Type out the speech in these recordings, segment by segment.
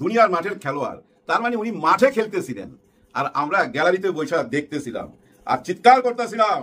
দুনিয়ার মাঠের খেলোয়াড়, তার মানে উনি মাঠে খেলতেছিলেন আর আমরা গ্যালারিতে বসে দেখতেছিলাম আর চিৎকার করতেছিলাম,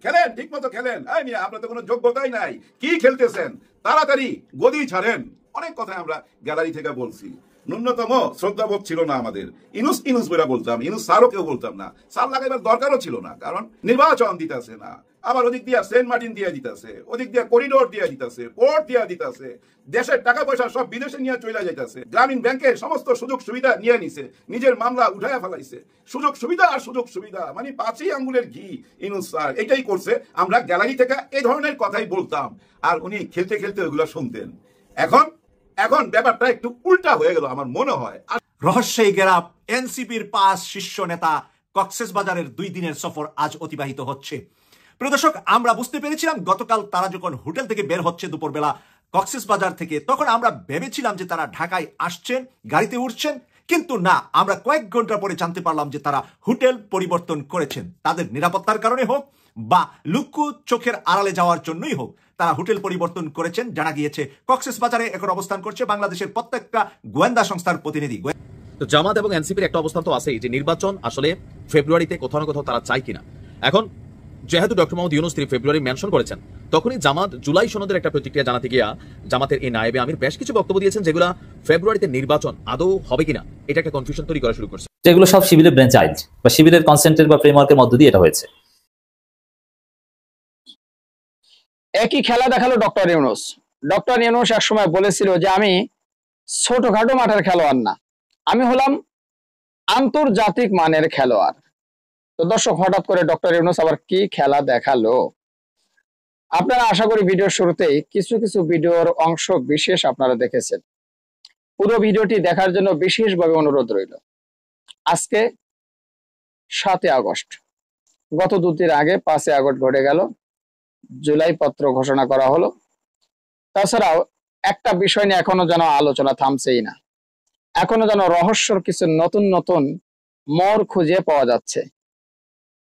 খেলেন, ঠিক মতো খেলেন, আপনার তো কোনো যোগ্যতাই নাই, কি খেলতেছেন, তাড়াতাড়ি গদি ছাড়েন। অনেক কথা আমরা গ্যালারি থেকে বলছি। ন্যূনতম শ্রদ্ধাবোধ ছিল না আমাদের। ইনুস ইনুস বইরা বলতাম, ইনুস স্যারও কেউ বলতাম না, স্যার লাগাইবার দরকারও ছিল না, কারণ নির্বাচন দিতেছে না। আবার ওদিক দিয়া সেন্ট মার্টিন দিয়ে দিতেছে, ওদিক দিয়া করিডোর দিয়ে দিতেছে, পোর্ট দিয়ে দিতেছে, দেশের টাকা পয়সা সব বিদেশে নিয়ে চলে যাইতেছে, গ্রামীণ ব্যাংকের সমস্ত সুযোগ সুবিধা নিয়ে নিছে, নিজের মামলা উঠাইয়া ফেলাইছে। সুযোগ সুবিধা আর সুযোগ সুবিধা, মানে 5 আঙ্গুলের ঘি ইনুস স্যার এটাই করছে। আমরা গ্যালারি থেকে এই ধরনের কথাই বলতাম আর উনি খেলতে খেলতে ওইগুলো শুনতেন। এখন এখন ব্যাপারটা একটু উল্টা হয়ে গেল আমার মনে হয়। রহস্যে ঘেরা এনসিপির 5 শীর্ষ নেতা কক্সবাজারের 2 দিনের সফর আজ অতিবাহিত হচ্ছে। প্রিয় দর্শক, আমরা বুঝতে পেরেছিলাম গতকাল তারা যখন হোটেল থেকে বের হচ্ছে দুপুরবেলা কক্সবাজার থেকে, তখন আমরা ভেবেছিলাম যে তারা ঢাকায় আসছেন, গাড়িতে উঠছেন, কিন্তু না, আমরা কয়েক ঘন্টা পরে জানতে পারলাম যে তারা হোটেল পরিবর্তন করেছেন। তাদের নিরাপত্তার কারণে হোক বা লুকু চোখের আড়ালে যাওয়ার জন্যই হোক, তারা হোটেল পরিবর্তন করেছেন। জানা গিয়েছে কক্সবাজারে এখন অবস্থান করছে বাংলাদেশের প্রত্যেকটা গোয়েন্দা সংস্থার প্রতিনিধি। তো জামাত এবং এনসিপির একটা অবস্থান তো আছেই যে নির্বাচন আসলে ফেব্রুয়ারিতে কোথাও না কোথাও তারা চায় কিনা। এখন যেহেতু ডক্টর মোহাম্মদ ইউনূস 3 ফেব্রুয়ারি মেনশন করেছেন, তখনই জামাত জুলাই সনদের একটা প্রতিক্রিয়া জানাতে গিয়া জামাতের এই নায়েবে আমির বেশ কিছু বক্তব্য দিয়েছেন যেগুলো ফেব্রুয়ারিতে নির্বাচন আদৌ হবে কিনা এটা একটা কনফিউশন তৈরি করা শুরু করছে। যেগুলো সব শিবিরের ব্রেন চাইল্ড বা শিবিরের কনসেন্টের বা ফ্রেমওয়ার্কের মধ্য দিয়ে এটা হয়েছে। একই খেলা দেখালো ডক্টর ইউনূস। ডক্টর ইউনূস এক সময় বলেছিল যে আমি ছোটখাটো মাঠের খেলোয়াড় না, আমি হলাম আন্তর্জাতিক মানের খেলোয়াড়। তো দর্শক, হঠাৎ করে ডক্টর ইউনূস আবার কি খেলা দেখালো? আপনারা আশা করি ভিডিওর শুরুতেই কিছু কিছু ভিডিওর অংশ বিশেষ আপনারা দেখেছেন। পুরো ভিডিওটি দেখার জন্য বিশেষভাবে অনুরোধ রইল। আজকে 7 আগস্ট, গত 2 দিন আগে 5 আগস্ট ঘটে গেল, জুলাই পত্র ঘোষণা করা হলো। তাছাড়াও একটা বিষয় নিয়ে এখনো যেন আলোচনা থামছেই না, এখনো যেন রহস্যর কিছু নতুন নতুন মোড় খুঁজে পাওয়া যাচ্ছে।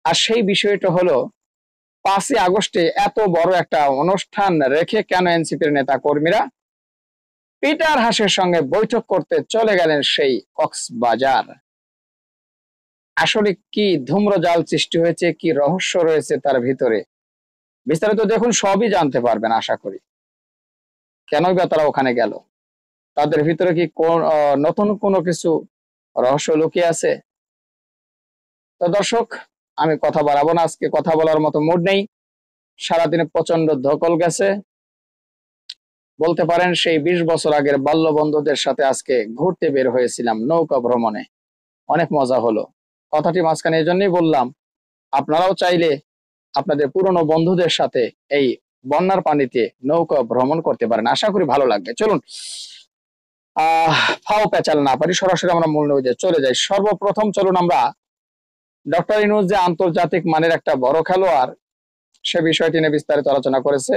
আর সেই বিষয়টা হলো 5 আগস্টে এত বড় একটা অনুষ্ঠান রেখে কেন এনসিপির নেতা কর্মীরা পিটার হাসের সঙ্গে বৈঠক করতে চলে গেলেন সেই কক্সবাজার। আসলে কি ধূম্রজাল সৃষ্টি হয়েছে, কি রহস্য রয়েছে তার ভিতরে, বিস্তারিত দেখুন, সবই জানতে পারবেন আশা করি। কেনই বা তারা ওখানে গেল, তাদের ভিতরে কি নতুন কোনো কিছু রহস্য লুকিয়ে আছে? তো দর্শক, আমি কথা বাড়াবো না, আজকে কথা বলার মতো মুড নেই। সারাদিনে প্রচন্ড ধকল গেছে, বলতে পারেন সেই 20 বছর আগের বাল্য বন্ধুদের সাথে আজকে ঘুরতে বের হয়েছিলাম নৌকা ভ্রমণে, অনেক মজা হলো। কথাটি মাঝখানে এই জন্যই বললাম, আপনারাও চাইলে আপনাদের পুরনো বন্ধুদের সাথে এই বন্যার পানিতে নৌকা ভ্রমণ করতে পারেন, আশা করি ভালো লাগবে। চলুন, ফাও পেঁচাল না পারি, সরাসরি আমরা মূল নিউজে চলে যাই। সর্বপ্রথম চলুন আমরা ডক্টর ইউনূস যে আন্তর্জাতিক মানের একটা বড় খেলোয়াড়, সে বিষয়টি নিয়ে বিস্তারিত আলোচনা করেছে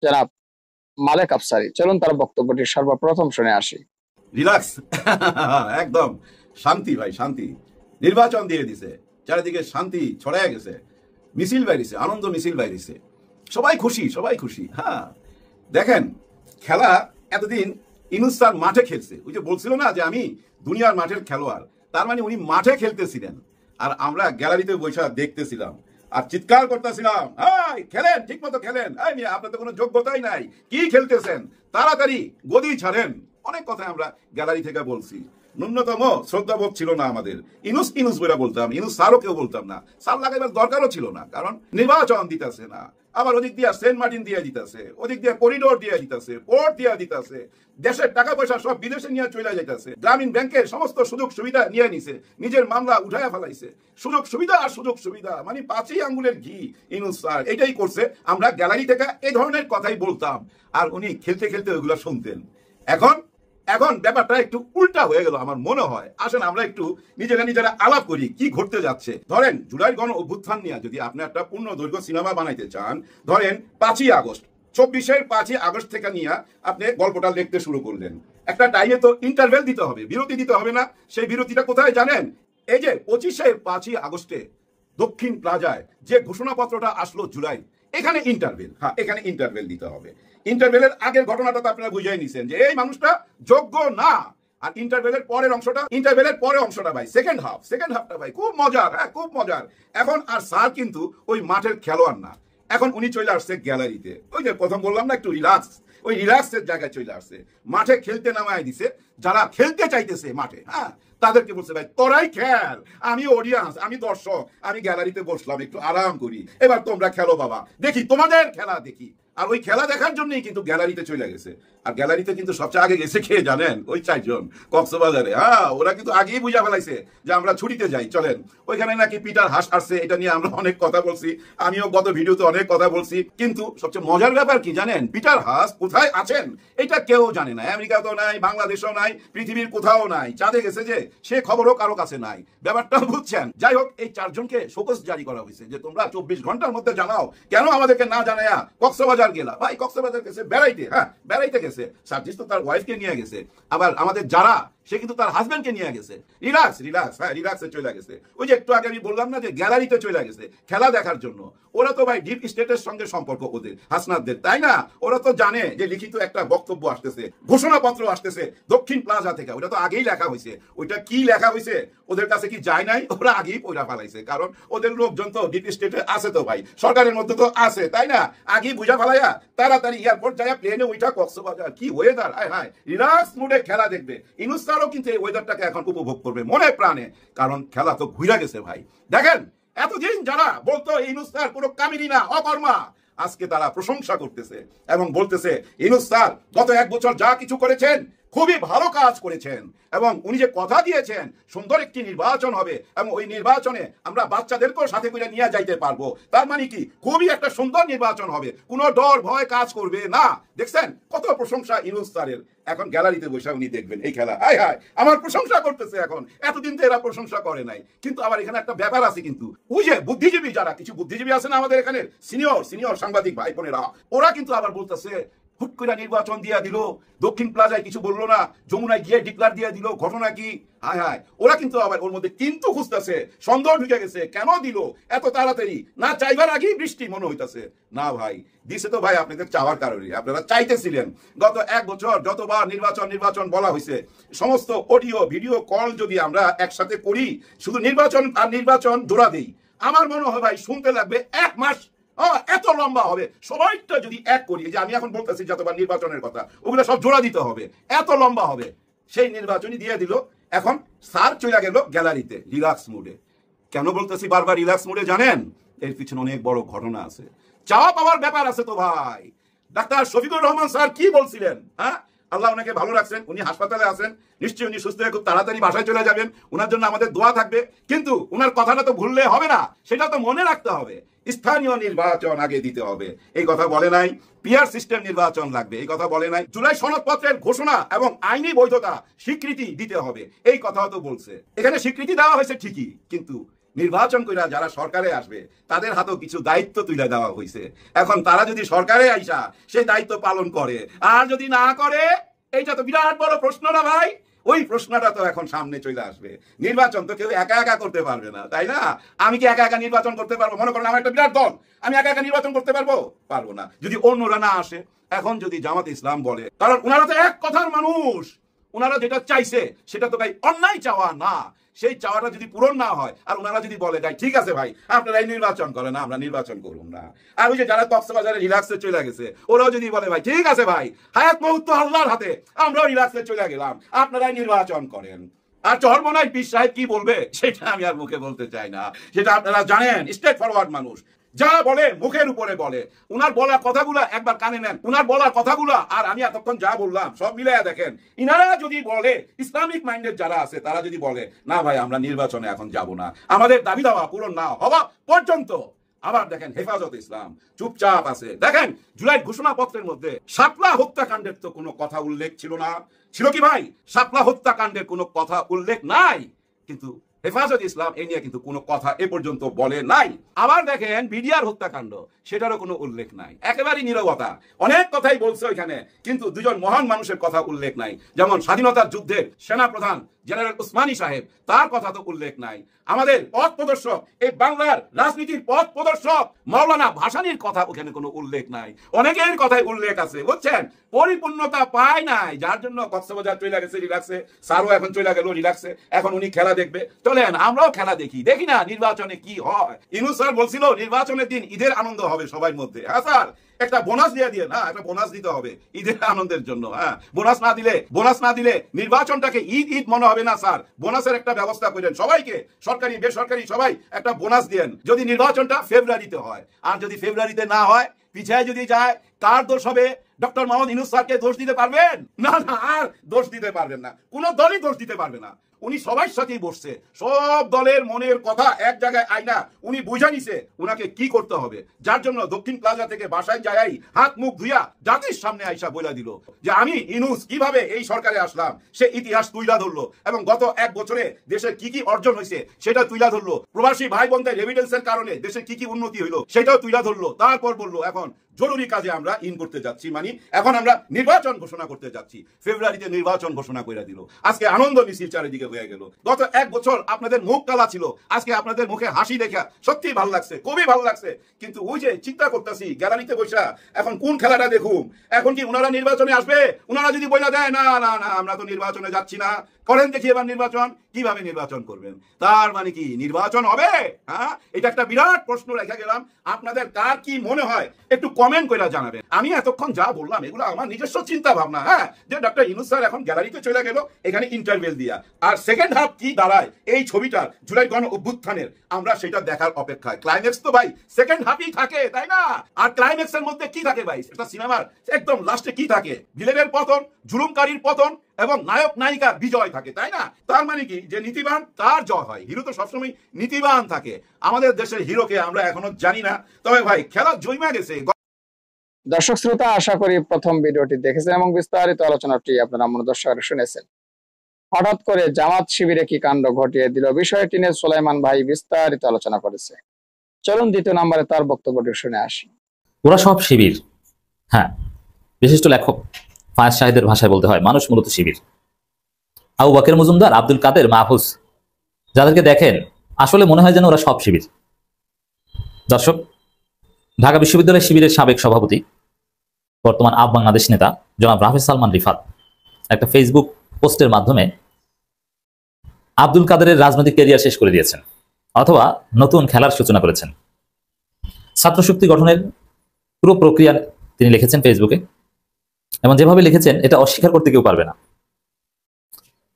জনাব মালেক আফসারী। চলুন তার বক্তব্যটি সর্বপ্রথম শুনে আসি। রিল্যাক্স, একদম শান্তি ভাই, শান্তি। নির্বাচন দিয়ে দিছে, চারিদিকে শান্তি ছড়ায় গেছে, মিছিল বাইরেছে, আনন্দ মিছিল বাইরেছে, সবাই খুশি, সবাই খুশি। হ্যাঁ, দেখেন খেলা এতদিন ইউনূস স্যার মাঠে খেলছে, ওই যে বলছিল না যে আমি দুনিয়ার মাঠের খেলোয়াড়, তার মানে উনি মাঠে খেলতেছিলেন আর আমরা গ্যালারিতে বসে দেখতেছিলাম আর চিৎকার করতেছিলাম, খেলেন, ঠিক মতো খেলেন, আপনার তো কোনো যোগ্যতাই নাই, কি খেলতেছেন, তাড়াতাড়ি গদি ছাড়েন। অনেক কথা আমরা গ্যালারি থেকে বলছি। ন্যূনতম শ্রদ্ধাবোধ ছিল না আমাদের। ইনুস ইনুস বইরা বলতাম, ইনুস স্যারও কেউ বলতাম না, স্যার লাগাইবার দরকারও ছিল না, কারণ নির্বাচন দিতেছে না। আবার ওদিক দিয়া সেন্ট মার্টিন দিয়ে দিতেছে, ওদিক দিয়া করিডোর দিয়ে দিতেছে, পোর্ট দিয়ে দিতেছে, দেশের টাকা পয়সা সব বিদেশে নিয়ে চলে যাইতেছে, গ্রামীণ ব্যাংকের সমস্ত সুযোগ সুবিধা নিয়ে নিছে, নিজের মামলা উঠাইয়া ফেলাইছে। সুযোগ সুবিধা আর সুযোগ সুবিধা, মানে 5 আঙ্গুলের ঘি ইনুস স্যার এটাই করছে। আমরা গ্যালারি থেকে এই ধরনের কথাই বলতাম আর উনি খেলতে খেলতে ওইগুলো শুনতেন। এখন এখন ব্যাপারটা একটু উল্টা হয়ে গেল আমার মনে হয়। আসেন আমরা একটু নিজেরা আলাপ করি কি ঘটতে যাচ্ছে। ধরেন জুলাই গণ অভ্যুত্থান নিয়ে যদি আপনি একটা পূর্ণ দৈর্ঘ্য সিনেমা বানাইতে চান, ধরেন 5 আগস্ট, 24-এর 5 আগস্ট থেকে নিয়ে আপনি গল্পটা লিখতে শুরু করলেন। একটা টাইমে তো ইন্টারভেল দিতে হবে, বিরতি দিতে হবে না? সেই বিরতিটা কোথায় জানেন? এই যে 25 আগস্টে দক্ষিণ প্লাজায় যে ঘোষণাপত্রটা আসলো জুলাই, এখানে ইন্টারভেল, হ্যাঁ এখানে ইন্টারভেল দিতে হবে। ইন্টারভেলের আগের ঘটনাটা তো আপনারা বুঝাই নিছেন যে এই মানুষটা যোগ্য না, আর ইন্টারভেলের পরের অংশটা ভাই সেকেন্ড হাফটা ভাই খুব মজার, হ্যাঁ খুব মজার। এখন আর স্যার কিন্তু ওই মাঠের খেলোয়াড় না, এখন উনি চলে আসছে গ্যালারিতে। ওই যে প্রথম বললাম না একটু ওই রিল্যাক্সের জায়গায় চলে আসছে, মাঠে খেলতে নামায় দিছে। যারা খেলতে চাইতেছে মাঠে, হ্যাঁ তাদেরকে বলছে ভাই তোরাই খেল, আমি অডিয়েন্স, আমি দর্শক, আমি গ্যালারিতে বসলাম একটু আরাম করি, এবার তোমরা খেলো বাবা, দেখি তোমাদের খেলা দেখি। আর ওই খেলা দেখার জন্যই কিন্তু গ্যালারিতে চলে গেছে। আর গ্যালারিতে কিন্তু সবচেয়ে আগে গেছে কে জানেন? ওই 4 জন কক্সবাজারে। হ্যাঁ ওরা কিন্তু আগেই বুঝা ফেলাইছে যে আমরা ছুটিতে যাই, চলেন। ওইখানে নাকি পিটার হাস আসছে, এটা নিয়ে আমরা অনেক কথা বলছি, আমিও গত ভিডিওতে অনেক কথা বলছি। কিন্তু সবচেয়ে মজার ব্যাপার কি জানেন? পিটার হাস কোথায় আছেন এটা কেউ জানে না। আমেরিকাতেও নাই, বাংলাদেশেও নাই, পৃথিবীর কোথাও নাই। চাঁদে গেছে যে সে খবরও কারো কাছে নাই। ব্যাপারটা বুঝছেন? যাই হোক, এই 4 জনকে শোকজ জারি করা হয়েছে যে তোমরা 24 ঘন্টার মধ্যে জানাও, কেন আমাদেরকে না জানায়া কক্সবাজার গেলা? ভাই কক্সবাজার গেছে বেড়াইতে, হ্যাঁ বেড়াইতে গেছে। সার্জিস তো তার ওয়াইফকে নিয়ে গেছে, আবার আমাদের যারা সে কিন্তু তার হাজবেন্ডকে নিয়ে গেছে। রিল্যাক্স, হ্যাঁ রিল্যাক্সে চলে গেছে। ওই যে একটু আগে আমি বললাম না যে গ্যালারিতে চলে গেছে খেলা দেখার জন্য। ওরা তো ভাই ডিপ স্টেটের সঙ্গে সম্পর্ক ওদের, হাসনাতদের, তাই না? ওরা তো জানে যে লিখিত একটা বক্তব্য আসতেছে, ঘোষণাপত্র আসতেছে দক্ষিণ প্লাজা থেকে। ওটা তো আগেই লেখা হয়েছে। ওইটা কি লেখা হয়েছে ওদের কাছে কি যায় নাই? ওরা আগেই পয়লা ফেলাইছে, কারণ ওদের লোকজন তো ডিপ স্টেটে আছে, তো ভাই সরকারের মধ্যে তো আছে, তাই না? আগেই বুঝা ফেলাইয়া তাড়াতাড়ি এয়ারপোর্ট যায়, প্লেনে ওইটা কক্সবাজার। কি ওয়েদার, হায় রিল্যাক্স মুডে খেলা দেখবে। ইনুসারও কিন্তু এই ওয়েদারটাকে এখন উপভোগ করবে মনে প্রাণে, কারণ খেলা তো ঘুরে গেছে ভাই। দেখেন এতদিন যারা বলতো ইনুস স্যার কোনো কামিনী না, অকর্মা, আজকে তারা প্রশংসা করতেছে এবং বলতেছে ইনুস স্যার গত 1 বছর যা কিছু করেছেন খুবই ভালো কাজ করেছেন, এবং উনি যে কথা দিয়েছেন সুন্দর একটি নির্বাচন হবে এবং ওই নির্বাচনে আমরা বাচ্চাদেরকেও সাথে করে নিয়ে যাইতে পারবো। তার মানে কি খুবই একটা সুন্দর নির্বাচন হবে, কোনো ডর ভয় কাজ করবে না। দেখছেন কত প্রশংসা ইনুস স্যারের। এখন গ্যালারিতে বসে উনি দেখবেন এই খেলা, হায় আমার প্রশংসা করতেছে। এখন এতদিন তো এরা প্রশংসা করে নাই, কিন্তু আবার এখানে একটা ব্যাপার আছে। কিন্তু ওই যে বুদ্ধিজীবী, যারা কিছু বুদ্ধিজীবী আছে না আমাদের এখানে, সিনিয়র সাংবাদিক ভাই বোনেরা, ওরা কিন্তু আবার বলতেছে হুট করে নির্বাচন দিয়া দিল, দক্ষিণ প্লাজায় কিছু বললো না, যমুনায় গিয়ে ডিক্লার দিয়ে দিল, ঘটনা কি? হায় ওরা কিন্তু আবার ওর মধ্যে কিন্তু খুঁজতেছে, সন্দেহ ঢুকে গেছে, কেন দিল এত তাড়াতাড়ি? না চাইবার আগেই বৃষ্টি মনে হইতাছে। না ভাই দিছে তো ভাই আপনাদের চাওয়ার কারণে, আপনারা চাইতেছিলেন। গত 1 বছর যতবার নির্বাচন বলা হয়েছে, সমস্ত অডিও ভিডিও কল যদি আমরা একসাথে করি, শুধু নির্বাচন জোড়া দেই, আমার মনে হয় ভাই শুনতে লাগবে 1 মাস। এত লম্বা হবে সবাইটা যদি এক করি, যে আমি এখন বলতেছি যতবার নির্বাচনের কথা, ওগুলো সব জোড়া দিতে হবে, এত লম্বা হবে। সেই নির্বাচনই দিয়ে দিল। এখন স্যার চলে গেল গ্যালারিতে রিল্যাক্স মুডে। কেন বলতেছি বারবার রিল্যাক্স মুডে জানেন? এর পিছনে অনেক বড় ঘটনা আছে, চাওয়া পাওয়ার ব্যাপার আছে তো ভাই। ডাক্তার শফিকুর রহমান স্যার কি বলছিলেন? হ্যাঁ আল্লাহ ওনাকে ভালো রাখছেন, উনি হাসপাতালে আছেন, নিশ্চয়ই উনি সুস্থ হয়ে খুব তাড়াতাড়ি বাসায় চলে যাবেন, ওনার জন্য আমাদের দোয়া থাকবে। কিন্তু ওনার কথাটা তো ভুললে হবে না, সেটা তো মনে রাখতে হবে। স্থানীয় নির্বাচন আগে দিতে হবে এই কথা বলে নাই, পিয়ার সিস্টেম নির্বাচন লাগবে এই কথা বলে নাই, জুলাই সনদপত্রের ঘোষণা এবং আইনি বৈধতা স্বীকৃতি দিতে হবে এই কথাও তো বলছে। এখানে স্বীকৃতি দেওয়া হয়েছে ঠিকই, কিন্তু নির্বাচন কইরা যারা সরকারে আসবে তাদের হাতেও কিছু দায়িত্ব তুলে দেওয়া হয়েছে। এখন তারা যদি সরকারে আইসা সেই দায়িত্ব পালন করে, আর যদি না করে, এইটা তো বিরাট বড় প্রশ্ন না ভাই? ওই প্রশ্নটা তো এখন সামনে চলে আসবে। নির্বাচন তো কেউ একা করতে পারবে না, তাই না? আমি কি একা নির্বাচন করতে পারবো? মনে করেন আমার একটা বিরাট দল, আমি একা নির্বাচন করতে পারবো না যদি অন্যরা না আসে। এখন যদি জামাত ইসলাম বলে, কারণ ওনারা তো এক কথার মানুষ, ওনারা যেটা চাইছে সেটা তো ভাই অন্যায় চাওয়া না, সেই চাওয়াটা যদি পূরণ না হয়, আর ওনারা যদি বলে ভাই ঠিক আছে ভাই আপনারাই নির্বাচন করেন, আমরা নির্বাচন করুন না। আর ওই যে যারা কক্সবাজারে রিল্যাক্সে চলে গেছে, ওরাও যদি বলে ভাই ঠিক আছে ভাই হায়াত মউত তো আল্লাহর হাতে, আমরাও রিল্যাক্সে চলে গেলাম, আপনারাই নির্বাচন করেন। আর চরমনাই পীর সাহেব কি বলবে সেটা আমি আর মুখে বলতে চাই না, সেটা আপনারা জানেন। স্ট্রেট ফরওয়ার্ড মানুষ, যা বলে মুখের উপরে বলে। উনার বলা কথাগুলো একবার কানে নেন, উনার বলা কথাগুলো আর আমি এতক্ষণ যা বললাম সব মিলাইয়া দেখেন। ইনারা যদি বলে, ইসলামিক মাইন্ডের যারা আছে তারা যদি বলে না ভাই আমরা নির্বাচনে এখন যাব না, আমাদের দাবি দাওয়া পূরণ না হওয়া পর্যন্ত, আবার দেখেন হেফাজত ইসলাম চুপচাপ আছে। দেখেন জুলাই ঘোষণাপত্রের মধ্যে শাপলা হত্যাকাণ্ডের তো কোনো কথা উল্লেখ ছিল না, ছিল কি ভাই? শাপলা হত্যাকাণ্ডের কোনো কথা উল্লেখ নাই, কিন্তু হেফাজত ইসলাম এই নিয়ে কিন্তু কোনো কথা এ পর্যন্ত বলে নাই। আবার দেখেন বিডিআর হত্যাকাণ্ড, সেটারও কোনো উল্লেখ নাই, একেবারেই নীরবতা। অনেক কথাই বলছে ওইখানে, কিন্তু দুজন মহান মানুষের কথা উল্লেখ নাই। যেমন স্বাধীনতার যুদ্ধের সেনাপ্রধান জেনারেল উসমানী সাহেব, তার কথা তো উল্লেখ নাই। আমাদের পথ প্রদর্শক, এই বাংলার রাজনীতির পথ প্রদর্শক মাওলানা ভাসানীর কথা ওখানে কোনো উল্লেখ নাই। অনেকের কথাই উল্লেখ আছে, বুঝছেন, পরিপূর্ণতা পায় নাই, যার জন্য কক্সবাজার চলে গেছে রিল্যাক্সে, স্যারও এখন চলে গেল রিল্যাক্সে, এখন উনি খেলা দেখবে। চলেন আমরাও খেলা দেখি, দেখি না নির্বাচনে কি হয়। ইউনূস স্যার বলছিল নির্বাচনের দিন ঈদের আনন্দ হবে সবার মধ্যে। হ্যাঁ স্যার, একটা বোনাস দিয়ে না, একটা বোনাস দিতে হবে ঈদের আনন্দের জন্য। হ্যাঁ, বোনাস না দিলে নির্বাচনটাকে ঈদ ঈদ মনে হবে না স্যার। বোনাসের একটা ব্যবস্থা করেন সবাইকে, সরকারি বেসরকারি সবাই একটা বোনাস দেন, যদি নির্বাচনটা ফেব্রুয়ারিতে হয়। আর যদি ফেব্রুয়ারিতে না হয়, পিছায় যদি যায়, কার দোষ হবে? ডক্টর মোহাম্মদ ইউনূস স্যারকে দোষ দিতে পারবেন না? না, আর দোষ দিতে পারবেন না, কোন দলই দোষ দিতে পারবে না। উনি সবার সাথেই বসছে, সব দলের মনের কথা এক জায়গায় আইনা উনি বুঝা নিছে উনাকে কি করতে হবে। যার জন্য দক্ষিণ প্লাজা থেকে বাসায় যাই হাত মুখ ধুইয়া জাতির সামনে আইসা বইলা দিল যে আমি ইউনূস কিভাবে এই সরকারে আসলাম, সে ইতিহাস তুইলা ধরলো এবং গত 1 বছরে দেশের কি কি অর্জন হয়েছে সেটা তুইলা ধরলো। প্রবাসী ভাই বোনদের রেমিটেন্সের কারণে দেশের কি কি উন্নতি হইলো সেটাও তুইলা ধরলো। তারপর বললো এখন জরুরি কাজে আমরা ইন করতে যাচ্ছি, মানে এখন আমরা নির্বাচন ঘোষণা করতে যাচ্ছি। ফেব্রুয়ারিতে নির্বাচন ঘোষণা করে দিল। আজকে আনন্দ মিছিল চারিদিকে হয়ে গেল। গত 1 বছর আপনাদের মুখ কালা ছিল, আজকে আপনাদের মুখে হাসি দেখা সত্যি ভালো লাগছে, খুবই ভালো লাগছে। কিন্তু ওই যে চিন্তা করতেছি গ্যালারিতে বসা এখন কোন খেলাটা দেখুম, এখন কি ওনারা নির্বাচনে আসবে? ওনারা যদি বইলা দেয় না না না আমরা তো নির্বাচনে যাচ্ছি না, করেন দেখি এবার নির্বাচন, কিভাবে নির্বাচন করবেন? তার মানে কি নির্বাচন হবে? হ্যাঁ, এটা একটা বিরাট প্রশ্ন রেখে গেলাম। আপনাদের কার কি মনে হয় একটু কমেন্ট করে জানাবেন। আমি এতক্ষণ যা বললাম এগুলো আমার নিজস্ব চিন্তা ভাবনা। হ্যাঁ, যে ডক্টর ইউনূস স্যার এখন গ্যালারিতে চলে গেল এখানে ইন্টারভেল দিয়া, আর সেকেন্ড হাফ কি দাঁড়ায় এই ছবিটার জুলাই গণ অভ্যুত্থানের, আমরা সেটা দেখার অপেক্ষায়। ক্লাইম্যাক্স তো ভাই সেকেন্ড হাফই থাকে, তাই না? আর ক্লাইম্যাক্স এর মধ্যে কি থাকে ভাই? এটা সিনেমার একদম লাস্টে কি থাকে? ভিলেনের পতন, জুলুমকারীর পতন এবং নায়ক নায়িকার বিজয় থাকে, তাই না? তার মানে কি যে নীতিবান তার জয় হয়। হিরো তো সবসময় নীতিবান থাকে। আমাদের দেশের হিরোকে আমরা এখনো জানি না, তবে ভাই খেলা জমা গেছে। দর্শক শ্রোতা, আশা করি প্রথম ভিডিওটি দেখেছেন এবং বিস্তারিত আলোচনাটি আপনারা মনোযোগ সহকারে শুনেছেন। হঠাৎ করে জামাত শিবিরে কি কাণ্ড ঘটিয়ে দিল, বিষয়টি নিয়ে সুলাইমান ভাই বিস্তারিত আলোচনা করেছে। চলুন দ্বিতীয় নম্বরে তার বক্তব্যটি শুনে আসি। ওরা সব শিবির। হ্যাঁ, বিশিষ্ট লেখক ফায়াজ শাহিদের ভাষায় বলতে হয় মানুষ মূলত শিবির। আবু বকর মজুমদার, আব্দুল কাদের, মাহফুজ, যাদেরকে দেখেন আসলে মনে হয় যেন ওরা সব শিবির। দর্শক, ঢাকা বিশ্ববিদ্যালয় শিবিরের সাবেক সভাপতি, বর্তমান আপ বাংলাদেশ নেতা জনাব রাফেজ সালমান রিফাত একটা ফেসবুক পোস্টের মাধ্যমে আব্দুল কাদেরের রাজনৈতিক ক্যারিয়ার শেষ করে দিয়েছেন, অথবা নতুন খেলার সূচনা করেছেন। ছাত্রশক্তি গঠনের পুরো প্রক্রিয়া তিনি লিখেছেন ফেসবুকে, এবং যেভাবে লিখেছেন এটা অস্বীকার করতে কেউ পারবে না।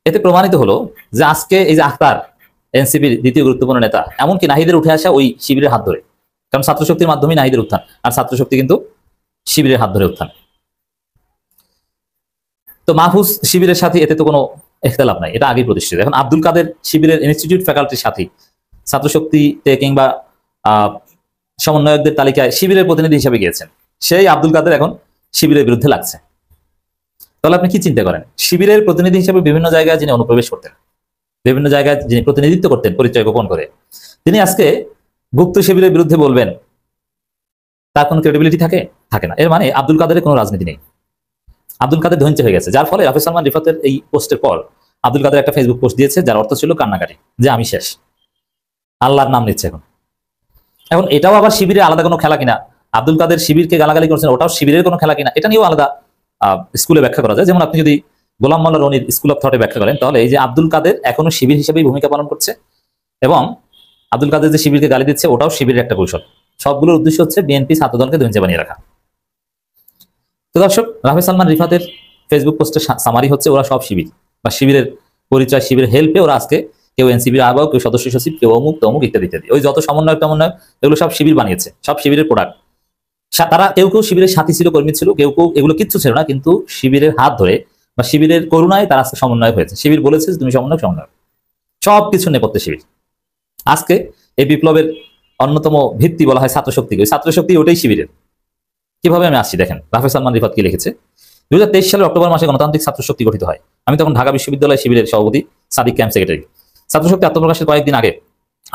এতে প্রমাণিত হলো যে আজকে এই যে আখতার, এনসিপির দ্বিতীয় গুরুত্বপূর্ণ নেতা, এমনকি নাহিদের উঠে আসা ওই শিবিরের হাত ধরে, কারণ ছাত্রশক্তির মাধ্যমেই নাহিদের উত্থান, আর ছাত্রশক্তি কিন্তু শিবিরের হাত ধরে উত্থান। তো মাহফুজ শিবিরের সাথে এতে তো কোনো ইখতিলাফ নাই, এটা আগেই প্রতিষ্ঠিত। এখন আব্দুল কাদের শিবিরের ইনস্টিটিউট ফ্যাকাল্টির সাথে ছাত্রশক্তিতে কিংবা সমন্বয়কদের তালিকায় শিবিরের প্রতিনিধি হিসেবে গিয়েছেন। সেই আব্দুল কাদের এখন শিবিরের বিরুদ্ধে লাগছে। তাহলে আপনি কি চিন্তা করেন? শিবিরের প্রতিনিধি হিসেবে বিভিন্ন জায়গায় যিনি অনুপ্রবেশ করতেন, বিভিন্ন জায়গায় যিনি প্রতিনিধিত্ব করতেন পরিচয় গোপন করে, তিনি আজকে গুপ্ত শিবিরের বিরুদ্ধে বলবেন, তার কোনো ক্রেডিবিলিটি থাকে না। এর মানে আব্দুল কাদেরের কোনো রাজনীতি নেই। আব্দুল কাদের ধৈর্য হয়ে গেছে, যার ফলে রাফেজ সালমান রিফাতের এই পোস্টের পর আব্দুল কাদের একটা ফেসবুক পোস্ট দিয়েছে যার অর্থ ছিল কান্নাকাটি, যে আমি শেষ, আল্লাহর নাম নিচ্ছে। এখন এটাও আবার শিবিরের আলাদা কোনো খেলা কিনা, আব্দুল কাদের শিবিরকে গালাগালি করছেন, ওটাও শিবিরের কোনো খেলা কিনা, এটা নিয়েও আলাদা স্কুলে ব্যাখ্যা করা যায়। যেমন আপনি যদি গোলাম মোল্লা রনির স্কুল অফ থটে ব্যাখ্যা করেন, তাহলে এই যে আব্দুল কাদের এখনো শিবির হিসেবেই ভূমিকা পালন করছে, এবং আব্দুল কাদের যে শিবিরকে গালি দিচ্ছে ওটাও শিবিরের একটা কৌশল। সবগুলোর উদ্দেশ্য হচ্ছে বিএনপি ছাত্রদলকে ধৈর্য বানিয়ে রাখা। তো দর্শক, রাফেজ সালমান রিফাতের ফেসবুক পোস্টের সামারি হচ্ছে ওরা সব শিবির, বা শিবিরের পরিচয়, শিবিরের হেল্পে ওরা আজকে কেউ এনসিবির আহ্বায়ক, কেউ সদস্য সচিব, কেউ অমুক তমুক ইত্যাদি ইত্যাদি, ওই যত সমন্বয়ক টমন্বয়ক এগুলো সব শিবির বানিয়েছে, সব শিবিরের প্রোডাক্ট। তারা কেউ কেউ শিবিরের সাথী ছিল, কর্মী ছিল, কেউ কেউ এগুলো কিচ্ছু ছিল না, কিন্তু শিবিরের হাত ধরে বা শিবিরের করুণায় তারা আজকে সমন্বয় হয়েছে। শিবির বলেছে তুমি সমন্বয়, সবকিছু নেপথ্যে শিবির। আজকে এই বিপ্লবের অন্যতম ভিত্তি বলা হয় ছাত্রশক্তিকে, ওই ছাত্রশক্তি ওটাই শিবিরের। কিভাবে আমি আসছি দেখেন, রাফেজ সালমান রিফাত কি লিখেছে। 2023 সালের অক্টোবর মাসে গণতান্ত্রিক ছাত্রশক্তি গঠিত হয়। আমি তখন ঢাকা বিশ্ববিদ্যালয় শিবিরের সভাপতি, সাদিক ক্যাম্প সেক্রেটারি। ছাত্রশক্তি আত্মপ্রকাশের কয়েকদিন আগে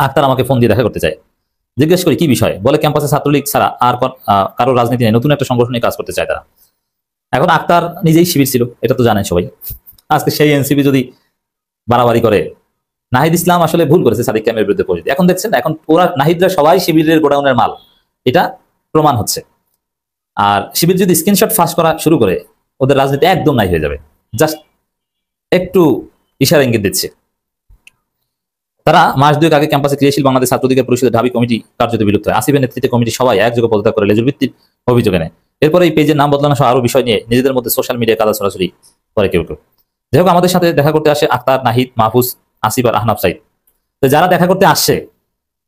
আক্তার আমাকে ফোন দিয়ে দেখা করতে চায়। জিজ্ঞেস করি কি বিষয়, বলে ক্যাম্পাসে ছাত্রলীগ ছাড়া আর কারো রাজনীতি নেই, নতুন একটা সংগঠনে কাজ করতে চায় তারা। এখন আক্তার নিজেই শিবির ছিল, এটা তো জানেন সবাই। আজকে সেই এনসিপি যদি বাড়াবাড়ি করে, নাহিদ ইসলাম আসলে ভুল করেছে সাদিক কায়েমের বিরুদ্ধে পরিচিতি। এখন দেখছেন, এখন ওরা নাহিদরা সবাই শিবিরের গোডাউনের মাল, এটা প্রমাণ হচ্ছে। আর শিবির যদি স্ক্রিনশট ফাঁস করা শুরু করে, ওদের রাজনীতি একদম নাই হয়ে যাবে। জাস্ট একটু ইশারা ইঙ্গিত দিচ্ছে। তারা মাস দুয়েক আগে ক্যাম্পাসে ক্রিয়াশীল বাংলাদেশ ছাত্রলীগের পরিষদের ঢাবি কমিটি কার্যত বিলুপ্ত হয়। আসিফের নেতৃত্বে কমিটি সবাই একযোগে পদত্যাগ করে লেজুর ভিত্তির অভিযোগে নেয়। এরপরে এই পেজের নাম বদলানো সহ আরো বিষয় নিয়ে নিজেদের মধ্যে সোশ্যাল মিডিয়ায় কাদা ছড়াছড়ি করে কেউ কেউ। যাই হোক, আমাদের সাথে দেখা করতে আসে আক্তার, নাহিদ, মাহফুজ, আসিফ আর আহনাফ সাইদ। তো যারা দেখা করতে আসছে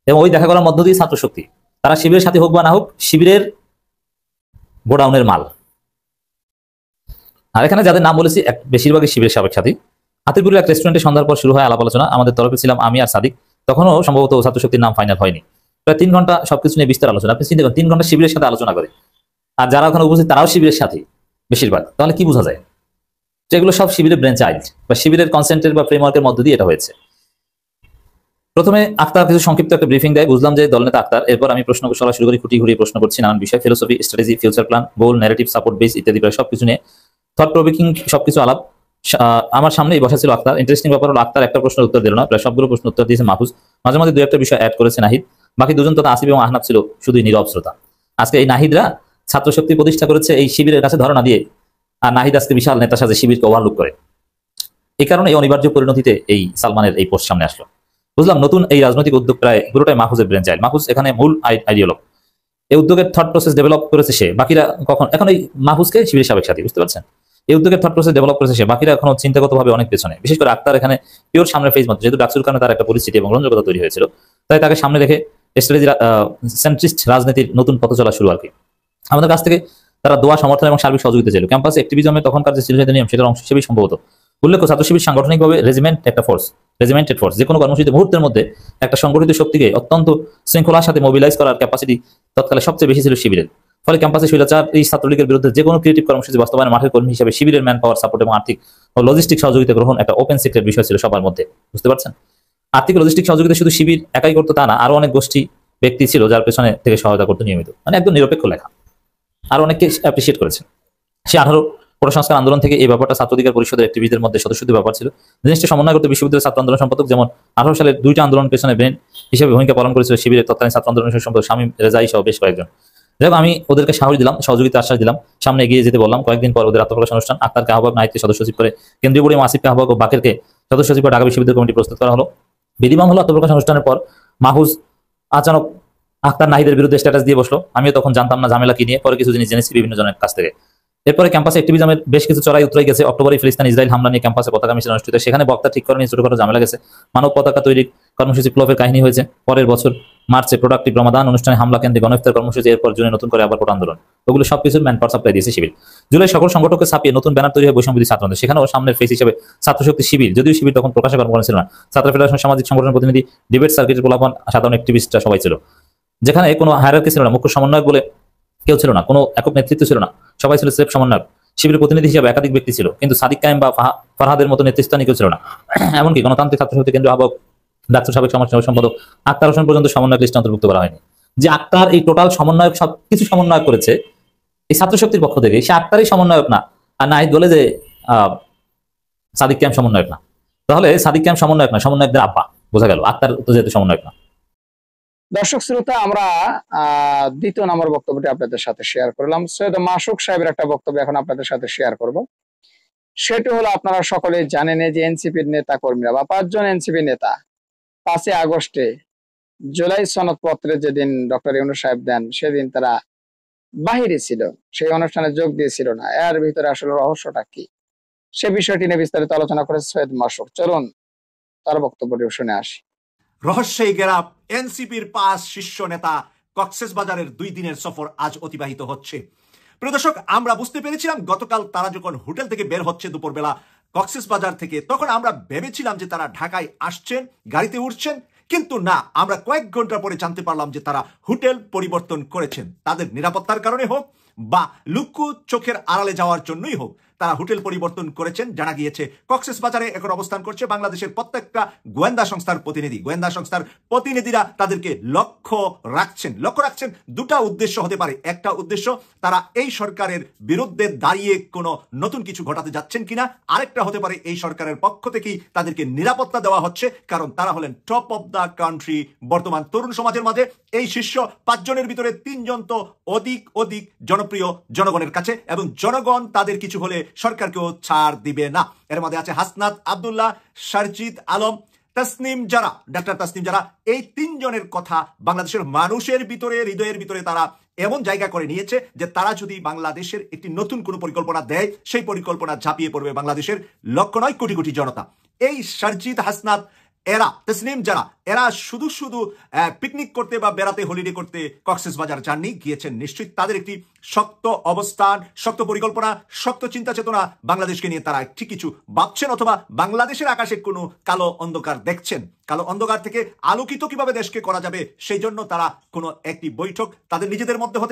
এবং ওই দেখা করার মধ্য দিয়ে ছাত্রশক্তি, তারা শিবিরের সাথে হোক বা না হোক, শিবিরের গোডাউনের মাল। আর এখানে যাদের নাম বলেছি বেশিরভাগই শিবিরের সাবেক সাথী। হাতিরপুরের এক রেস্টুরেন্টে সন্ধ্যার পর শুরু হয় আলাপ আলোচনা। আমাদের তরফে ছিলাম আমি আর সাদিক। তখনও সম্ভবত ছাত্রশক্তির নাম ফাইনাল হয়নি। প্রায় 3 ঘন্টা সবকিছু নিয়ে বিস্তার আলোচনা। আপনি চিন্তা করেন, 3 ঘন্টা শিবিরের সাথে আলোচনা করে, আর যারা ওখানে উপস্থিত তারাও শিবিরের সাথী বেশিরভাগ। তাহলে কি বোঝা যায়? যেগুলো সব শিবিরের ব্রেন চাইল্ড বা শিবিরের কনসেন্টের বা ফ্রেমওয়ার্কের মধ্য দিয়ে এটা হয়েছে। প্রথমে আক্তার কিছু সংক্ষিপ্ত একটা ব্রিফিং দেয়, বুঝলাম যে দলনেতা আক্তার। এরপর আমি প্রশ্ন করা শুরু করি, খুঁটিয়ে ঘুরিয়ে প্রশ্ন করছি নানান বিষয়, ফিলোসফি, স্ট্র্যাটেজি, ফিউচার প্ল্যান, গোল, ন্যারেটিভ, সাপোর্ট বেস ইত্যাদি প্রায় সবকিছু নিয়ে থট প্রোভোকিং সবকিছু আলাপ। আমার সামনেই বসা ছিল আক্তার। ইন্টারেস্টিং ব্যাপার হলো, আক্তার একটা প্রশ্নের উত্তর দিল না, প্রায় সবগুলো প্রশ্ন উত্তর দিয়েছে মাহফুজ। মাঝে মাঝে 2-1টা বিষয় অ্যাড করেছে নাহিদ। বাকি দুজন তথা আসিফ এবং আহনাফ ছিল শুধুই নীরব শ্রোতা। আজকে এই নাহিদরা ছাত্রশক্তি প্রতিষ্ঠা করেছে এই শিবিরের কাছে ধরনা দিয়ে, আর নাহিদ আজকে বিশাল নেতার সাথে শিবিরকে ওভারলুক করে। এই কারণে এই অনিবার্য পরিণতিতে এই সালমানের এই পোস্ট সামনে আসলো। বুঝলাম নতুন এই রাজনৈতিক উদ্যোগ প্রায় পুরোটাই মাহফুজের ব্রেন চাইল্ড। মাহফুজ এখানে মূল আইডিওলগ। এই উদ্যোগের থট প্রসেস ডেভেলপ করেছে সে, বাকিরা কখন এখন এই মাহফুজকে শিবিরের সাবেক সাথী, বুঝতে পারছেন? এই উদ্যোগের থট প্রসেস ডেভেলপ করেছে সে, বাকিরা এখনো চিন্তাগতভাবে অনেক পেছনে। বিশেষ করে আক্তার এখানে পিওর সামনে ফেস মতো, যেহেতু ডাকসুর কারণে তার একটা পরিস্থিতি এবং রঞ্জকতা তৈরি হয়েছিল, তাই তাকে সামনে রেখে স্ট্র্যাটেজি সেন্ট্রিস্ট রাজনীতির নতুন পথ চলা শুরু আর কি। আমাদের কাছ থেকে তারা দোয়া, সমর্থন এবং সার্বিক সহযোগিতা ছিল। ক্যাম্পাসে অ্যাক্টিভিজমের তখনকার যে ছিল নিয়ম, সেটার অংশ হিসেবে সম্ভবত উল্লেখ্য ছাত্র শিবির সাংগঠনিকভাবে রেজিমেন্টেড ফোর্স। যে কোনো কর্মসূচিতে মুহূর্তের মধ্যে একটা সংগঠিত শক্তিকে অত্যন্ত শৃঙ্খলার সাথে মোবিলাইজ করার ক্যাপাসিটি তৎকালে সবচেয়ে বেশি ছিল শিবিরের। ফলে ক্যাম্পাসে স্বৈরাচার এই ছাত্রলীগের বিরুদ্ধে যে কোনো ক্রিয়েটিভ কর্মসূচি বাস্তবায়নে মাঠের কর্মী হিসেবে শিবিরের ম্যান পাওয়ার, সাপোর্ট এবং আর্থিক ও লজিস্টিক সহযোগিতা গ্রহণ একটা ওপেন সিক্রেট বিষয় ছিল সবার মধ্যে, বুঝতে পারছেন? আর্থিক লজিস্টিক সহযোগিতা শুধু শিবির একাই করতো তা না, আরো অনেক গোষ্ঠী ব্যক্তি ছিল যার পেছনে থেকে সহায়তা করতে নিয়মিত, মানে একদম নিরপেক্ষ লেখা। আর অনেককে অ্যাপ্রিসিয়েট করেছেন। সে 18 কোটা সংস্কার আন্দোলন থেকে এই ব্যাপারটা ছাত্রাধিকার পরিষদের অ্যাক্টিভিস্টদের মধ্যে সদস্যদের ব্যাপার ছিল। জিনিসটা সমন্বয় করতে বিশ্ববিদ্যালয়ের ছাত্র আন্দোলন সম্পাদক যেমন 18 সালের 2টা আন্দোলন পেছনে ব্রেন হিসেবে ভূমিকা পালন করেছিল শিবিরের তৎকালীন ছাত্র আন্দোলন সম্পাদক শামীম রেজাই সহ বেশ কয়েকজন। যাই হোক, আমি ওদেরকে সাহস দিলাম, সহযোগিতা আশ্বাস দিলাম, সামনে এগিয়ে যেতে বললাম। কয়েকদিন পর ওদের আত্মপ্রকাশ অনুষ্ঠান। আক্তারকে আহ্বায়ক, নাহিদকে সদস্য সচিব করে কেন্দ্রীয় বোর্ড এবং আসিফকে আহ্বায়ক ও বাকেরকে সদস্য সচিব করে ঢাকা বিশ্ববিদ্যালয় কমিটি প্রস্তুত করা হলো। বিধিমাম হলো আত্মপ্রকাশ অনুষ্ঠানের পর মাহফুজ আচানক আক্তার নাহিদের বিরুদ্ধে স্ট্যাটাস দিয়ে বসলো। আমিও তখন জানতাম না ঝামেলা কি নিয়ে, পরে কিছু জিনিস জেনেছি বিভিন্ন জনের কাছ থেকে। এরপরে ক্যাম্পাসে অ্যাক্টিভিজমের বেশ কিছু চড়াই উতরাই গেছে। অক্টোবরে ফিলিস্তিন ইসরায়েল হামলা নিয়ে ক্যাম্পাসে পতাকা মিছিল অনুষ্ঠিত, সেখানে বক্তা ঠিক করে নিয়ে ছোটখাটো ঝামেলা গেছে। মানব পতাকা তৈরি কর্মসূচি প্লফের কাহিনী হয়েছে। পরের বছর মার্চে প্রোডাক্টিভ রমাদান অনুষ্ঠানে হামলা কেন্দ্রে গণইফতার কর্মসূচি, এরপর জুনে নতুন করে আবার কোটা আন্দোলন। ওগুলো সবকিছুর ম্যান পাওয়ার সাপ্লাই দিয়েছে শিবির। জুলাই সকল সংগঠককে ছাপিয়ে নতুন ব্যানার তৈরি হয় বৈষম্যবিরোধী ছাত্র আন্দোলন। সেখানেও সামনের ফেস হিসেবে ছাত্রশক্তি শিবির, যদিও শিবির তখন প্রকাশে কর্মকর্তা ছিল না। ছাত্র ফেডারেশন, সামাজিক সংগঠনের প্রতিনিধি, ডিবেট সার্কিটের প্রলাপন, সাধারণ অ্যাক্টিভিস্টরা সবাই ছিল। যেখানে কোনো হায়ারার্কি ছিল না, মুখ্য সমন্বয়ক বলে কেউ ছিল না, কোনো একক নেতৃত্ব ছিল না, সবাই ছিল সেফ সমন্বয়ক। শিবিরের প্রতিনিধি হিসেবে একাধিক ব্যক্তি ছিল, কিন্তু সাদিক কায়েম বা ফারহাদের মতো নেতৃস্থানীয় কেউ ছিল না। এমনকি গণতান্ত্রিক ছাত্রশক্তি কেন্দ্রীয় আহ্বায়ক, ডাক্তার সাবেক সমাজ সম্পাদক আক্তার হোসেন পর্যন্ত সমন্বয়ক লিস্টে অন্তর্ভুক্ত করা হয়নি। যে আক্তার এই টোটাল সমন্বয়ক, সব কিছু সমন্বয়ক করেছে এই ছাত্রশক্তির পক্ষ থেকে, সে আক্তারই সমন্বয়ক না। আর নাহিদ বলে যে সাদিক কায়েম সমন্বয়ক না, তাহলে সাদিক কায়েম সমন্বয়ক না, সমন্বয়কদের আব্বা। বোঝা গেল আক্তার তো যেহেতু সমন্বয়ক না। দর্শক শ্রোতা, আমরা দ্বিতীয় নম্বর বক্তব্যটি আপনাদের সাথে শেয়ার করলাম। সৈয়দ মাসুক সাহেবের একটা বক্তব্য এখন আপনাদের সাথে শেয়ার করব। সেটি হলো, আপনারা সকলে জানেন যে এনসিপির নেতা কর্মীরা বা 5 জন এনসিপি নেতা 5 আগস্টে জুলাই সনদপত্রে যেদিন ডক্টর ইউনূস সাহেব দেন, সেদিন তারা বাহিরে ছিল, সেই অনুষ্ঠানে যোগ দিয়েছিল না। এর ভিতরে আসলে রহস্যটা কি, সে বিষয়টি নিয়ে বিস্তারিত আলোচনা করেছে সৈয়দ মাসুক। চলুন তার বক্তব্যটি শুনে আসি। রহস্যই গেরাপ এনসিপির 5 শীর্ষ নেতা কক্সবাজারের 2 দিনের সফর আজ অতিবাহিত হচ্ছে। প্রিয় দর্শক, আমরা বুঝতে পেরেছিলাম গতকাল তারা যখন হোটেল থেকে বের হচ্ছে দুপুরবেলা কক্সবাজার থেকে, তখন আমরা ভেবেছিলাম যে তারা ঢাকায় আসছেন, গাড়িতে উঠছেন, কিন্তু না, আমরা কয়েক ঘন্টা পরে জানতে পারলাম যে তারা হোটেল পরিবর্তন করেছেন। তাদের নিরাপত্তার কারণে হোক বা লুকু চোখের আড়ালে যাওয়ার জন্যই হোক, তারা হোটেল পরিবর্তন করেছেন। জানা গিয়েছে কক্সবাজারে এখন অবস্থান করছে বাংলাদেশের প্রত্যেকটা গোয়েন্দা সংস্থার প্রতিনিধি। গোয়েন্দা সংস্থার প্রতিনিধিরা তাদেরকে লক্ষ্য রাখছেন। দুটা উদ্দেশ্য হতে পারে। একটা উদ্দেশ্য, তারা এই সরকারের বিরুদ্ধে দাঁড়িয়ে কোনো নতুন কিছু ঘটাতে যাচ্ছেন কিনা। আরেকটা হতে পারে এই সরকারের পক্ষ থেকেই তাদেরকে নিরাপত্তা দেওয়া হচ্ছে, কারণ তারা হলেন টপ অফ দ্য কান্ট্রি বর্তমান তরুণ সমাজের মাঝে। এই শীর্ষ 5 জনের ভিতরে 3 জন তো অধিক জনপ্রিয় জনগণের কাছে, এবং জনগণ তাদের কিছু হলে সরকারকেও ছাড় দিবে না। এর মধ্যে আছে হাসনাত আব্দুল্লাহ, সারজিদ আলম, তাসনিম জারা, ডাক্তার তাসনিম জারা। এই 3 জনের কথা বাংলাদেশের মানুষের ভিতরে, হৃদয়ের ভিতরে তারা এমন জায়গা করে নিয়েছে যে তারা যদি বাংলাদেশের একটি নতুন কোনো পরিকল্পনা দেয়, সেই পরিকল্পনা ঝাঁপিয়ে পড়বে বাংলাদেশের লক্ষ নয় কোটি কোটি জনতা। এই সারজিদ, হাসনাত, এরা, তাসনিম যারা, এরা শুধু পিকনিক করতে বা বেড়াতে, হলিডে করতে কক্সবাজার যাননি, গিয়েছেন নিশ্চয়ই তাদের একটি শক্ত অবস্থান, শক্ত পরিকল্পনা, শক্ত চিন্তা চেতনা বাংলাদেশকে নিয়ে তারা ঠিক কিছু ভাবছেন, অথবা বাংলাদেশের আকাশে কোনো কালো অন্ধকার দেখছেন। কালো অন্ধকার থেকে আলোকিত কিভাবে দেশকে করা যাবে, সেই জন্য তারা কোনো একটি বৈঠক তাদের নিজেদের মধ্যে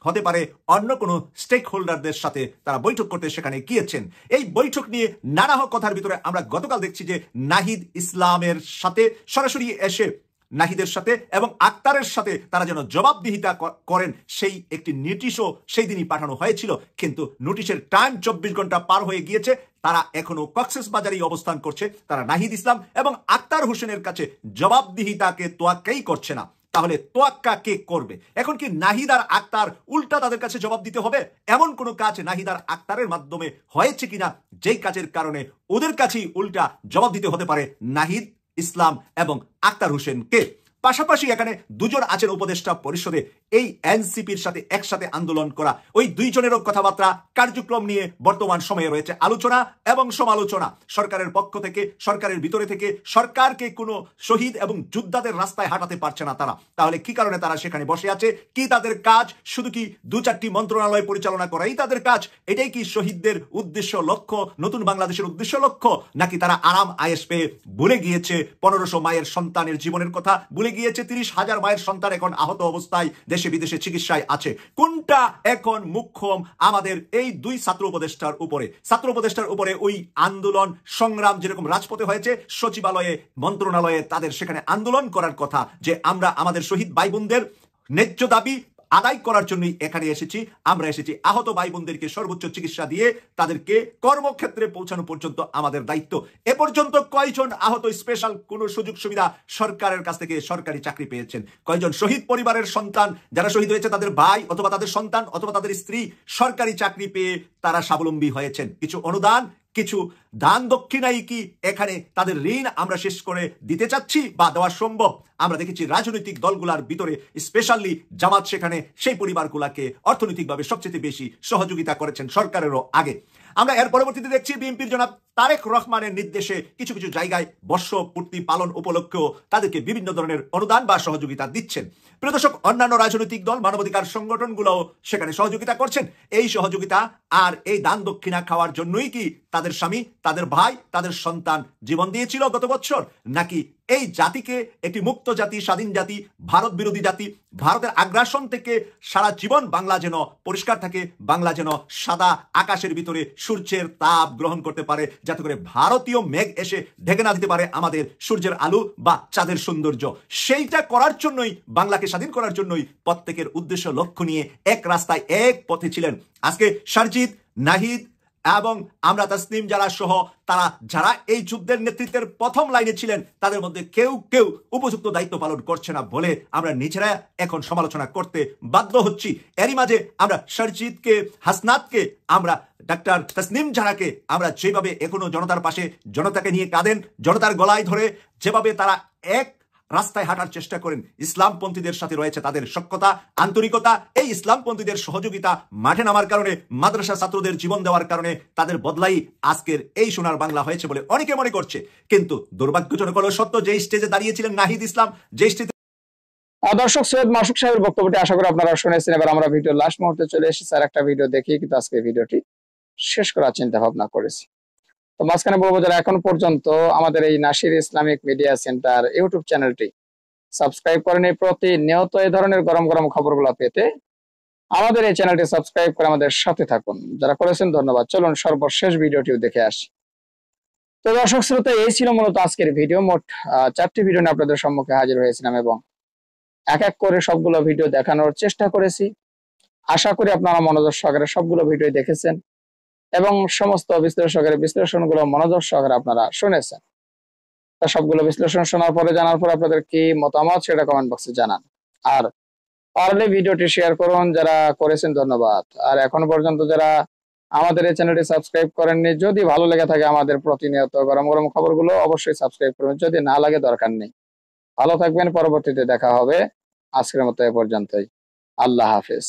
হতে পারে অন্য কোনো স্টেক হোল্ডারদের সাথে তারা বৈঠক করতে সেখানে গিয়েছেন। এই বৈঠক নিয়ে নানা কথার ভিতরে আমরা গতকাল দেখছি যে নাহিদ ইসলামের সাথে সরাসরি এসে নাহিদের সাথে এবং আক্তারের সাথে তারা যেন জবাবদিহিতা করেন, সেই একটি নোটিশও সেই দিনই পাঠানো হয়েছিল। কিন্তু নোটিশের টাইম 24 ঘন্টা পার হয়ে গিয়েছে, তারা এখনো কক্সবাজারেই অবস্থান করছে। তারা নাহিদ ইসলাম এবং আক্তার হোসেনের কাছে জবাবদিহিতাকে তোয়াক্কাই করছে না। তাহলে তোয়াক্কা কে করবে? এখন কি নাহিদ আর আক্তার উল্টা তাদের কাছে জবাব দিতে হবে? এমন কোনো কাজ নাহিদ আর আক্তারের মাধ্যমে হয়েছে কিনা যেই কাজের কারণে ওদের কাছেই উল্টা জবাব দিতে হতে পারে নাহিদ ইসলাম এবং আক্তার হোসেনকে? পাশাপাশি এখানে 2 জন আছেন উপদেষ্টা পরিষদে, এই এনসিপির সাথে একসাথে আন্দোলন করা। ওই 2 জনেরও কথাবার্তা, কার্যক্রম নিয়ে বর্তমান সময়ে রয়েছে আলোচনা এবং সমালোচনা। সরকারের পক্ষ থেকে, সরকারের ভিতরে থেকে সরকারকে কোনো শহীদ এবং যোদ্ধাদের রাস্তায় হাঁটাতে পারছে না তারা। তাহলে কি কারণে তারা সেখানে বসে আছে? কি তাদের কাজ? শুধু কি 2-4টি মন্ত্রণালয় পরিচালনা করাই তাদের কাজ? এটাই কি শহীদদের উদ্দেশ্য, লক্ষ্য, নতুন বাংলাদেশের উদ্দেশ্য, লক্ষ্য? নাকি তারা আরাম আয়েশ পেয়ে ভুলে গিয়েছে 1500 মায়ের সন্তানের জীবনের কথা, ভুলে গিয়েছে 30,000 মায়ের সন্তান এখন আহত অবস্থায় দেশে বিদেশে চিকিৎসায় আছে? কোনটা এখন মুখ্যম আমাদের এই 2 ছাত্র উপদেষ্টার উপরে? ওই আন্দোলন সংগ্রাম যেরকম রাজপথে হয়েছে, সচিবালয়ে, মন্ত্রণালয়ে তাদের সেখানে আন্দোলন করার কথা যে আমরা আমাদের শহীদ ভাই বোনদের ন্যায্য দাবি আদায় করার জন্যই এখানে এসেছি। আমরা এসেছি আহত ভাই বোনদেরকে সর্বোচ্চ চিকিৎসা দিয়ে তাদেরকে কর্মক্ষেত্রে পৌঁছানো পর্যন্ত আমাদের দায়িত্ব। এ পর্যন্ত কয়জন আহত স্পেশাল কোন সুযোগ সুবিধা সরকারের কাছ থেকে সরকারি চাকরি পেয়েছেন? কয়জন শহীদ পরিবারের সন্তান যারা শহীদ হয়েছে তাদের ভাই অথবা তাদের সন্তান অথবা তাদের স্ত্রী সরকারি চাকরি পেয়ে তারা স্বাবলম্বী হয়েছেন? কিছু অনুদান, কিছু দান দক্ষিণাই কি এখানে তাদের ঋণ আমরা শেষ করে দিতে চাচ্ছি বা দেওয়া সম্ভব? আমরা দেখেছি রাজনৈতিক দলগুলার ভিতরে স্পেশালি জামাত সেখানে সেই পরিবারগুলাকে অর্থনৈতিকভাবে সবচেয়ে বেশি সহযোগিতা করেছেন সরকারেরও আগে। আমরা এর পরবর্তীতে দেখছি বিএনপির জনাব তারেক রহমানের নির্দেশে কিছু কিছু জায়গায় বর্ষপূর্তি পালন উপলক্ষেও তাদেরকে বিভিন্ন ধরনের অনুদান বা সহযোগিতা দিচ্ছেন। প্রিয় দর্শক, অন্যান্য রাজনৈতিক দল, মানবাধিকার সংগঠনগুলো সেখানে সহযোগিতা করছেন। এই সহযোগিতা আর এই দান দক্ষিণা খাওয়ার জন্যই কি তাদের স্বামী, তাদের ভাই, তাদের সন্তান জীবন দিয়েছিল গত বছর? নাকি এই জাতিকে একটি মুক্ত জাতি, স্বাধীন জাতি, ভারত বিরোধী জাতি, ভারতের আগ্রাসন থেকে সারা জীবন বাংলা যেন পরিষ্কার থাকে, বাংলা যেন সাদা আকাশের ভিতরে সূর্যের তাপ গ্রহণ করতে পারে, যাতে করে ভারতীয় মেঘ এসে ঢেকে না দিতে পারে আমাদের সূর্যের আলো বা চাঁদের সৌন্দর্য, সেইটা করার জন্যই, বাংলাকে স্বাধীন করার জন্যই প্রত্যেকের উদ্দেশ্য লক্ষ্য নিয়ে এক রাস্তায় এক পথে ছিলেন। আজকে সারজিদ, নাহিদ এবং আমরা তাসনিম যারা সহ তারা যারা এই যুদ্ধের নেতৃত্বের প্রথম লাইনে ছিলেন, তাদের মধ্যে কেউ কেউ উপযুক্ত দায়িত্ব পালন করছে না বলে আমরা নিজেরা এখন সমালোচনা করতে বাধ্য হচ্ছি। এরই মাঝে আমরা সারজিদকে, হাসনাতকে, আমরা ডাক্তার তাসনিম জারাকে আমরা যেভাবে এখনো জনতার পাশে, জনতাকে নিয়ে কাঁদেন, জনতার গলায় ধরে যেভাবে তারা এক রাস্তায় হাঁটার চেষ্টা করেন, ইসলামপন্থীদের সাথে রয়েছে তাদের সখ্যতা, আন্তরিকতা। এই ইসলামপন্থীদের সহযোগিতা মাঠে নামার কারণে, মাদ্রাসা ছাত্রদের জীবন দেওয়ার কারণে তাদের বদলাই আজকের এই সোনার বাংলা হয়েছে বলে অনেকে মনে করছে। কিন্তু দুর্ভাগ্যজনক হলো সত্য, যে স্টেজে দাঁড়িয়েছিলেন নাহিদ ইসলাম, যে স্টেজে দর্শক, সৈয়দ মাসুক সাহেবের বক্তব্যটি আশা করি আপনারা শুনেছেন। এবার আমরা ভিডিও লাস্ট মুহূর্তে চলে এসেছি, আর একটা ভিডিও দেখিয়ে কিন্তু আজকে ভিডিওটি শেষ করার চিন্তা ভাবনা করেছি। তো মাঝখানে বলবো, যারা এখন পর্যন্ত আমাদের এই Nasir Islamic media centre YouTube চ্যানেলটি সাবস্ক্রাইব করেন, প্রতিনিয়ত এই ধরনের গরম গরম খবরগুলো পেতে আমাদের এই চ্যানেলটি সাবস্ক্রাইব করে আমাদের সাথে থাকুন। যারা করেছেন ধন্যবাদ। চলুন সর্বশেষ ভিডিওটিও দেখে আসি। তো দর্শক শ্রোতা, এই ছিল মূলত আজকের ভিডিও। মোট 4টি ভিডিও নিয়ে আপনাদের সম্মুখে হাজির হয়েছিলাম এবং এক এক করে সবগুলো ভিডিও দেখানোর চেষ্টা করেছি। আশা করি আপনারা মনোযোগ সহকারে সবগুলো ভিডিও দেখেছেন এবং সমস্ত বিশ্লেষকের বিশ্লেষণগুলো মনোযোগ সহকারে আপনারা শুনেছেন। তা সবগুলো বিশ্লেষণ শোনার পরে, জানার পর আপনাদের কি মতামত সেটা কমেন্ট বক্সে জানান। আর পারলে ভিডিওটি শেয়ার করুন। যারা করেছেন ধন্যবাদ। আর এখন পর্যন্ত যারা আমাদের এই চ্যানেলটি সাবস্ক্রাইব করেননি, যদি ভালো লেগে থাকে আমাদের প্রতিনিয়ত গরম গরম খবরগুলো, অবশ্যই সাবস্ক্রাইব করুন। যদি না লাগে দরকার নেই। ভালো থাকবেন, পরবর্তীতে দেখা হবে। আজকের মতো এ পর্যন্তই। আল্লাহ হাফেজ।